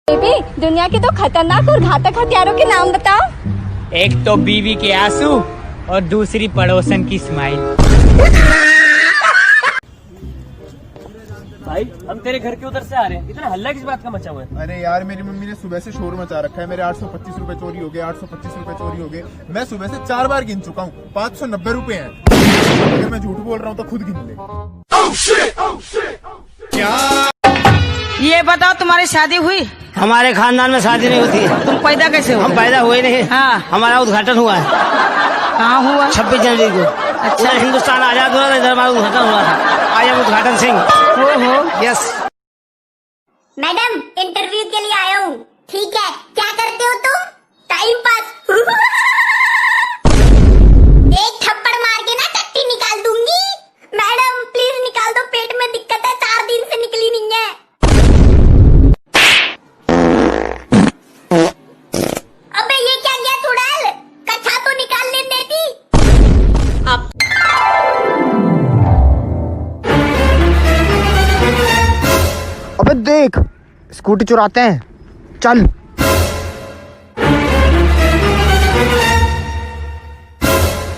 Baby, दुनिया के दो खतरनाक और घातक हथियारों के नाम बताओ। एक तो बीवी के आंसू और दूसरी पड़ोसन की स्माइल। भाई हम तेरे घर के उधर से आ रहे हैं, इतना हल्ला किस बात का मचा हुआ है? अरे यार, मेरी मम्मी ने सुबह से शोर मचा रखा है। मेरे 825 रुपए चोरी हो गए, 825 रुपए चोरी हो गए। मैं सुबह से 4 बार गिन चुका हूँ, 590 रुपए हैं। अगर मैं झूठ बोल रहा हूँ तो खुद गिन ले। ये बताओ, तुम्हारी शादी हुई? हमारे खानदान में शादी नहीं होती है। तुम पैदा कैसे हो? हम पैदा हुए नहीं। हाँ। हमारा उद्घाटन हुआ है। कहाँ हुआ? 26 जनवरी को। अच्छा। हिंदुस्तान आजाद हुआ था, इधर हमारा उद्घाटन हुआ था। आई एम उद्घाटन सिंह। हो यस। मैडम, इंटरव्यू के लिए आया हूँ। ठीक है, क्या करते हो तुम? Time pass. एक थप्पड़ मार के ना टट्टी निकाल दूंगी। मैडम प्लीज निकाल दो, पेट में दिक्कत है, 4 दिन से निकली नहीं है। अबे ये क्या किया चुड़ैल? कच्छा तो निकाल ले देती। अबे देख, स्कूटी चुराते हैं। चल।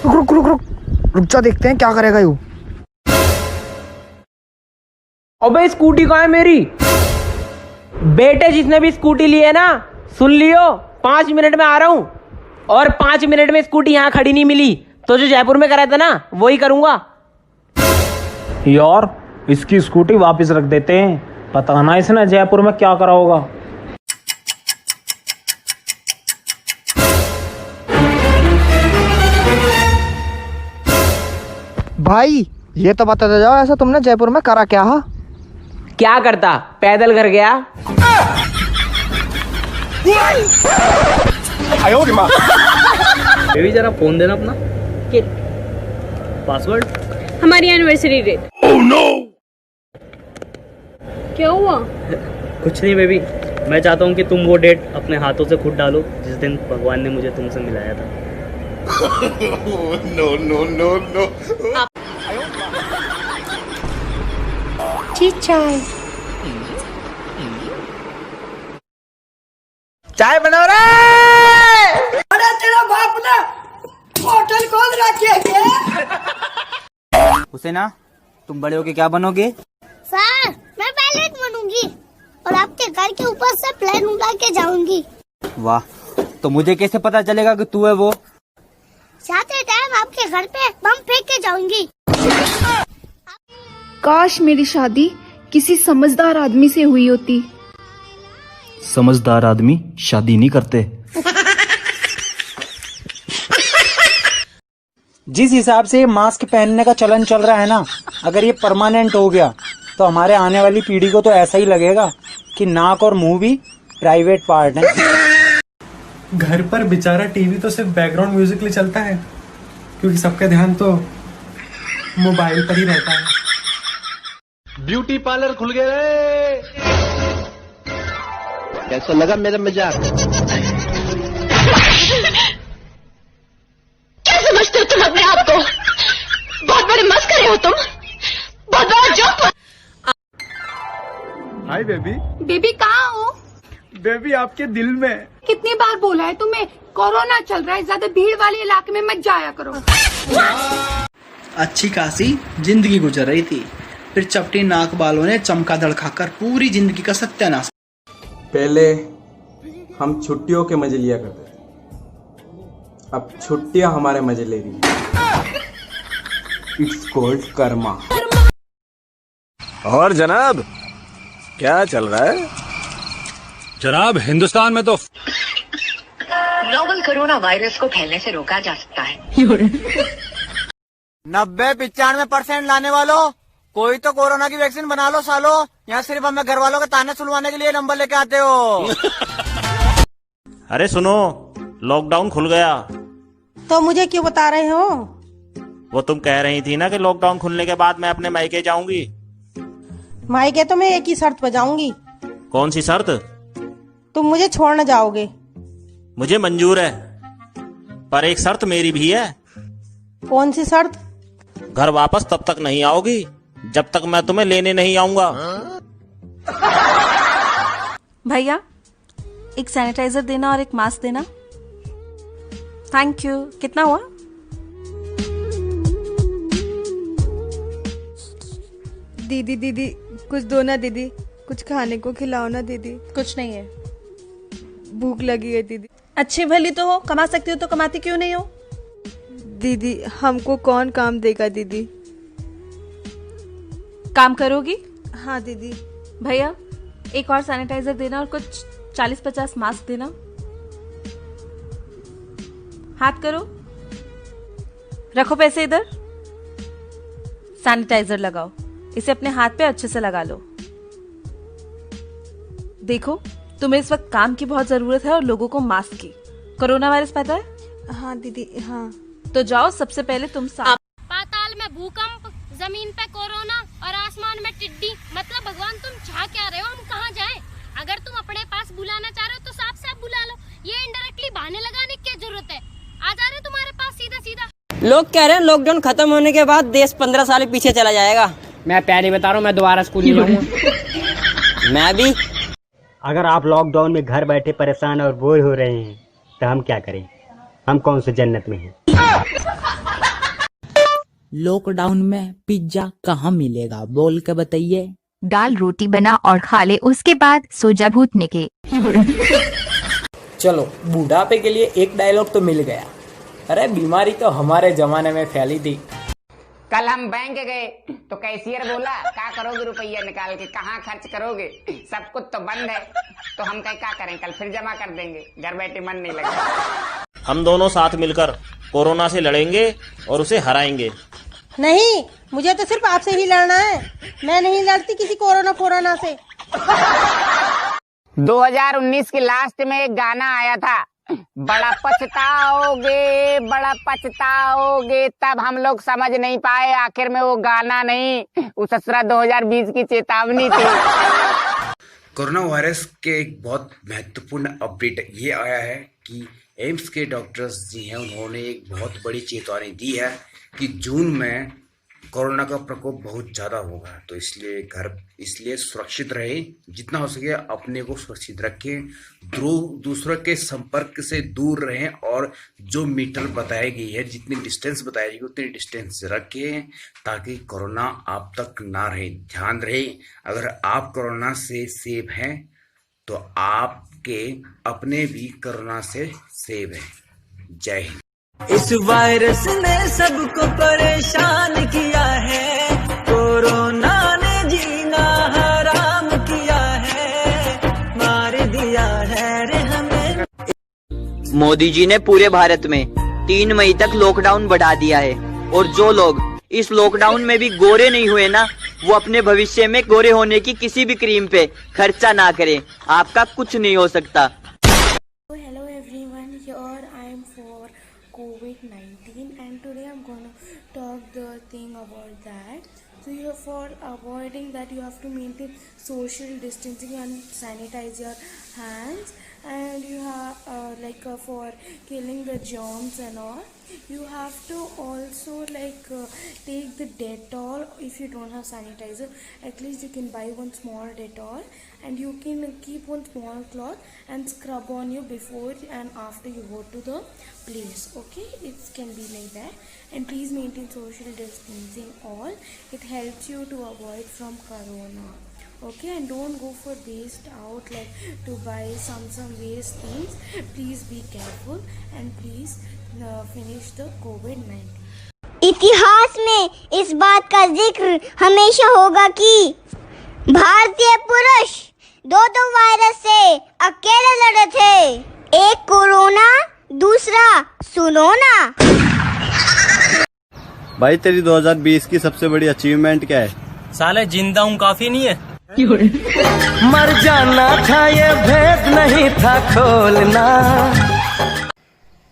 रुक रुक रुक रुक रुक जा, देखते हैं क्या करेगा यू। अबे स्कूटी कहाँ है मेरी? बेटे जिसने भी स्कूटी ली है ना, सुन लियो, 5 मिनट में आ रहा हूँ। और 5 मिनट में स्कूटी यहाँ खड़ी नहीं मिली तो जो जयपुर में करा था ना, वही करूंगा। यार इसकी स्कूटी वापस रख देते हैं, पता ना इसने जयपुर में क्या करा होगा। भाई ये तो बताते जाओ, ऐसा तुमने जयपुर में करा क्या? हा? क्या करता, पैदल घर गया। बेबी जरा फोन देना अपना। पासवर्ड? हमारी एनिवर्सरी डेट। क्या हुआ? कुछ नहीं बेबी, मैं चाहता हूँ कि तुम वो डेट अपने हाथों से खुद डालो जिस दिन भगवान ने मुझे तुमसे मिलाया था। No no no no. चाय बनाओ रे। अरे तेरा बाप ने होटल खोल रखी है। हुसैना, तुम बड़े होके क्या बनोगे? सर, मैं पायलट बनूंगी और आपके घर के ऊपर से प्लेन उड़ा के जाऊंगी। वाह, तो मुझे कैसे पता चलेगा कि तू है वो? जाते टाइम आपके घर पे बम फेंक के जाऊंगी। काश मेरी शादी किसी समझदार आदमी से हुई होती। समझदार आदमी शादी नहीं करते। जिस हिसाब से ये मास्क पहनने का चलन चल रहा है ना, अगर ये परमानेंट हो गया तो हमारे आने वाली पीढ़ी को तो ऐसा ही लगेगा कि नाक और मुंह भी प्राइवेट पार्ट है। घर पर बेचारा टीवी तो सिर्फ बैकग्राउंड म्यूजिक के लिए चलता है, क्योंकि सबका ध्यान तो मोबाइल पर ही रहता है। ब्यूटी पार्लर खुल गए रे। कैसा लगा मेरा मजाक? क्या समझते हो तुम अपने आप को? बहुत बड़े मस्करे हो तुम, बहुत बड़ा जोक। Hi baby. बेबी कहाँ हो? बेबी आपके दिल में। कितनी बार बोला है तुम्हें, कोरोना चल रहा है, ज्यादा भीड़ वाले इलाके में मत जाया करो। अच्छी खासी जिंदगी गुजर रही थी, फिर चपटी नाक बालों ने चमकादड़ खाकर पूरी जिंदगी का सत्यानाश। पहले हम छुट्टियों के मजे लिया करते थे, अब छुट्टियां हमारे मजे ले रही हैं। It's called Karma. और जनाब क्या चल रहा है? जनाब हिंदुस्तान में तो नोवेल कोरोना वायरस को फैलने से रोका जा सकता है। 90-95% लाने वालों, कोई तो कोरोना की वैक्सीन बना लो सालो। यहाँ सिर्फ हमें घर वालों के ताने सुलवाने के लिए नंबर लेके आते हो। अरे सुनो, लॉकडाउन खुल गया। तो मुझे क्यों बता रहे हो? वो तुम कह रही थी ना कि लॉकडाउन खुलने के बाद मैं अपने मायके जाऊंगी। मायके तो मैं एक ही शर्त पे जाऊंगी। कौन सी शर्त? तुम मुझे छोड़ने जाओगे। मुझे मंजूर है, पर एक शर्त मेरी भी है। कौन सी शर्त? घर वापस तब तक नहीं आओगी जब तक मैं तुम्हें लेने नहीं आऊंगा। भैया एक सैनिटाइजर देना और एक मास्क देना। Thank you. कितना हुआ? दीदी दीदी कुछ दो ना दीदी, कुछ खाने को खिलाओ ना दीदी। कुछ नहीं है। भूख लगी है दीदी। अच्छी भली तो हो, कमा सकती हो तो कमाती क्यों नहीं हो? दीदी हमको कौन काम देगा दीदी? काम करोगी? हाँ दीदी। भैया एक और सैनिटाइजर देना और कुछ 40-50 मास्क देना। हाथ करो, रखो पैसे इधर। सैनिटाइजर लगाओ, इसे अपने हाथ पे अच्छे से लगा लो। देखो तुम्हें इस वक्त काम की बहुत जरूरत है और लोगों को मास्क की। कोरोना वायरस पता है? हाँ दीदी हाँ। तो जाओ, सबसे पहले तुम पाताल में भूकंप, जमीन पे कोरोना और आसमान में टिड्डी। मतलब भगवान तुम चाह क्या रहे हो, हम कहाँ जाएं? अगर तुम अपने पास बुलाना चाह रहे हो तो साफ साफ बुला लो। ये इनडायरेक्टली बहाने लगाने की क्या जरूरत है? आ जा रहे तुम्हारे पास सीधा सीधा। लोग कह रहे हैं लॉकडाउन खत्म होने के बाद देश 15 साल पीछे चला जाएगा। मैं प्यारी बता रहा हूँ, मैं दोबारा स्कूल नहीं जाऊंगा। मैं भी। अगर आप लॉकडाउन में घर बैठे परेशान और बोर हो रहे हैं तो हम क्या करें? हम कौन से जन्नत में हैं? लॉकडाउन में पिज्जा कहाँ मिलेगा, बोल के बताइए। दाल रोटी बना और खा ले, उसके बाद सो जा भूतने के। चलो बुढ़ापे के लिए एक डायलॉग तो मिल गया। अरे बीमारी तो हमारे जमाने में फैली थी। कल हम बैंक गए तो कैशियर बोला क्या करोगे रुपया निकाल के, कहाँ खर्च करोगे, सब कुछ तो बंद है। तो हम क्या करें, कल फिर जमा कर देंगे, घर बैठे मन नहीं लगेगा। हम दोनों साथ मिलकर कोरोना से लड़ेंगे और उसे हराएंगे। नहीं, मुझे तो सिर्फ आपसे ही लड़ना है। मैं नहीं लड़ती किसी कोरोना से। 2019 के लास्ट में एक गाना आया था, बड़ा पछताओगे बड़ा पछताओगे। तब हम लोग समझ नहीं पाए, आखिर में वो गाना नहीं, उस 2020 की चेतावनी थी। कोरोना वायरस के एक बहुत महत्वपूर्ण अपडेट ये आया है कि एम्स के डॉक्टर्स जी हैं, उन्होंने एक बहुत बड़ी चेतावनी दी है कि जून में कोरोना का प्रकोप बहुत ज़्यादा होगा। तो इसलिए सुरक्षित रहें, जितना हो सके अपने को सुरक्षित रखें, दूसरों के संपर्क से दूर रहें और जो मीटर बताई गई है, जितनी डिस्टेंस बताई गई उतनी डिस्टेंस रखें ताकि कोरोना आप तक ना रहे। ध्यान रहे, अगर आप कोरोना से सेफ हैं तो आपके अपने भी कोरोना से सेफ हैं। जय हिंद। इस वायरस ने सबको परेशान किया है, कोरोना ने जीना हराम किया है, मार दिया है रे हमें। मोदी जी ने पूरे भारत में 3 मई तक लॉकडाउन बढ़ा दिया है और जो लोग इस लॉकडाउन में भी गोरे नहीं हुए ना, वो अपने भविष्य में गोरे होने की किसी भी क्रीम पे खर्चा ना करें। आपका कुछ नहीं हो सकता। Hello everyone, here I am for COVID-19 and today I'm gonna talk the thing about that. So for avoiding that you have to maintain social distancing and sanitize your hands, and you have for killing the germs and all, you have to also take the Dettol. If you don't have sanitizer, at least you can buy one small Dettol and you can keep one small cloth and scrub on you before and after you go to the place. Okay, it can be like that. And please maintain social distancing all. It helps you to avoid from corona. Okay, and don't go for waste out to buy some waste things. Please be careful and please finish the COVID-19. इतिहास में इस बात का जिक्र हमेशा होगा कि भारतीय पुरुष 2 वायरस से अकेले लड़े थे, एक कोरोना, दूसरा सुनोना। भाई तेरी 2020 की सबसे बड़ी अचीवमेंट क्या है? साले जिंदा हूँ काफी नहीं है? मर जाना था ये भेद नहीं था खोलना।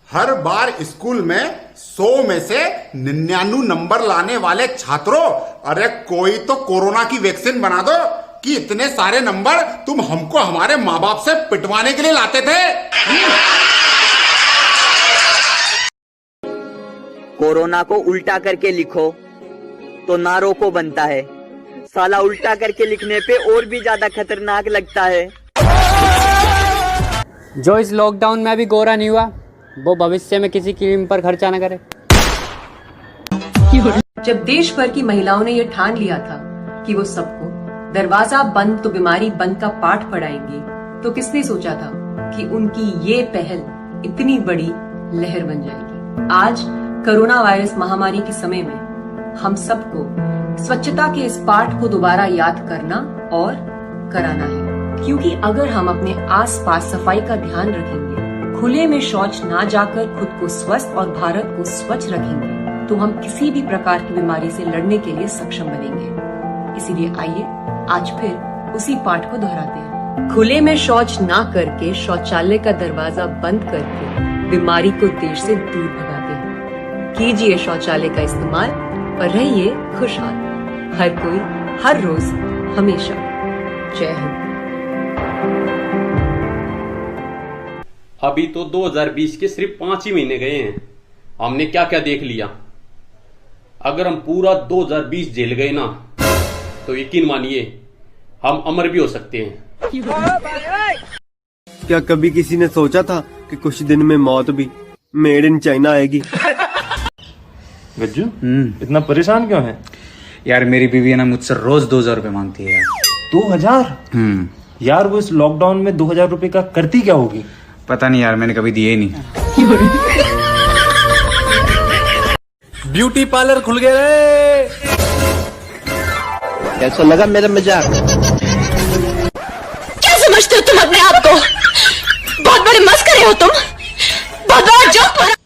हर बार स्कूल में 100 में से 99 नंबर लाने वाले छात्रों, अरे कोई तो कोरोना की वैक्सीन बना दो कि इतने सारे नंबर तुम हमको हमारे माँ बाप से पिटवाने के लिए लाते थे। कोरोना को उल्टा करके लिखो तो नारों को बनता है। साला उल्टा करके लिखने पे और भी ज्यादा खतरनाक लगता है। जो इस लॉकडाउन में अभी गोरा नहीं हुआ वो भविष्य में किसी क्रीम पर खर्चा न करे। जब देश भर की महिलाओं ने यह ठान लिया था कि वो सबको दरवाजा बंद तो बीमारी बंद का पाठ पढ़ाएंगी, तो किसने सोचा था कि उनकी ये पहल इतनी बड़ी लहर बन जाएगी। आज कोरोना वायरस महामारी के समय में हम सबको स्वच्छता के इस पाठ को दोबारा याद करना और कराना है, क्योंकि अगर हम अपने आसपास सफाई का ध्यान रखेंगे, खुले में शौच ना जाकर खुद को स्वस्थ और भारत को स्वच्छ रखेंगे, तो हम किसी भी प्रकार की बीमारी से लड़ने के लिए सक्षम बनेंगे। इसीलिए आइए आज फिर उसी पाठ को दोहराते हैं। खुले में शौच ना करके शौचालय का दरवाजा बंद करके बीमारी को देश से दूर भगाते हैं। कीजिए शौचालय का इस्तेमाल और रहिए खुशहाल। हर कोई हर रोज हमेशा। जय हिंद। अभी तो 2020 के सिर्फ 5 ही महीने गए हैं, हमने क्या क्या देख लिया। अगर हम पूरा 2020 झेल गए ना, तो यकीन मानिए हम अमर भी हो सकते हैं। क्या कभी किसी ने सोचा था कि कुछ दिन में मौत भी मेड इन चाइना आएगी? गज्जू इतना परेशान क्यों है? यार मेरी बीवी है ना मुझसे रोज 2000 रुपए मांगती है यार। 2000? यार वो इस लॉकडाउन में 2000 रुपए का करती क्या होगी? पता नहीं यार, मैंने कभी दिए ही नहीं। ब्यूटी पार्लर खुल गए रे। कैसा लगा मेरा मजाक? क्या समझते हो तुम अपने आप को? बहुत बड़े मस्करे हो तुम, बहुत बड़ा जोक।